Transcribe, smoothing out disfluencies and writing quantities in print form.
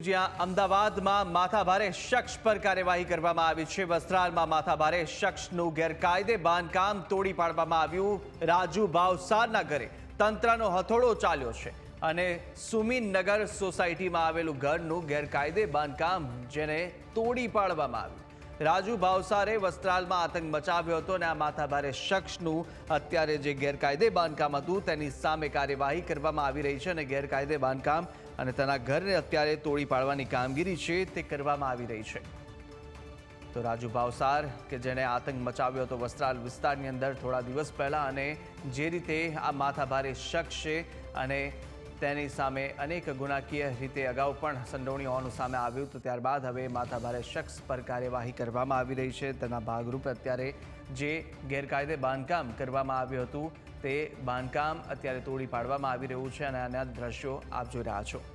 જ્યાં અમદાવાદમાં માથાભારે શખ્સ પર કાર્યવાહી કરવામાં આવી છે। વસ્ત્રાલમાં માથાભારે શખ્સનું ગેરકાયદે બાંધકામ તોડી પાડવામાં આવ્યું। રાજુ ભાવસારના ઘરે તંત્રનો હથોડો ચાલ્યો છે અને સુમીનનગર સોસાયટીમાં આવેલું ઘરનું ગેરકાયદે બાંધકામ જેને તોડી પાડવામાં આવ્યું। રાજુ ભાવસારે વસ્ત્રાલમાં આતંક મચાવ્યો હતો અને આ માથાભારે શખ્સનું અત્યારે જે ગેરકાયદે બાંધકામ હતું તેની સામે કાર્યવાહી કરવામાં આવી રહી છે અને ગેરકાયદે બાંધકામ અને તેના ઘરને અત્યારે તોડી પાડવાની કામગીરી છે તે કરવામાં આવી રહી છે। તો રાજુ ભાવસાર કે જેણે આતંક મચાવ્યો હતો વસ્ત્રાલ વિસ્તારની અંદર થોડા દિવસ પહેલા અને જે રીતે આ માથાભારે શખ્સ છે અને તેની સામે અનેક ગુનાકીય રીતે અગાઉ પણ સંડોવણી હોવાનું સામે આવ્યું તો ત્યારબાદ હવે માથાભારે શખ્સ પર કાર્યવાહી કરવામાં આવી રહી છે। તેના ભાગરૂપે અત્યારે જે ગેરકાયદે બાંધકામ કરવામાં આવ્યું હતું તે બાંધકામ અત્યારે તોડી પાડવામાં આવી રહ્યું છે અને આના દ્રશ્યો આપ જોઈ રહ્યા છો।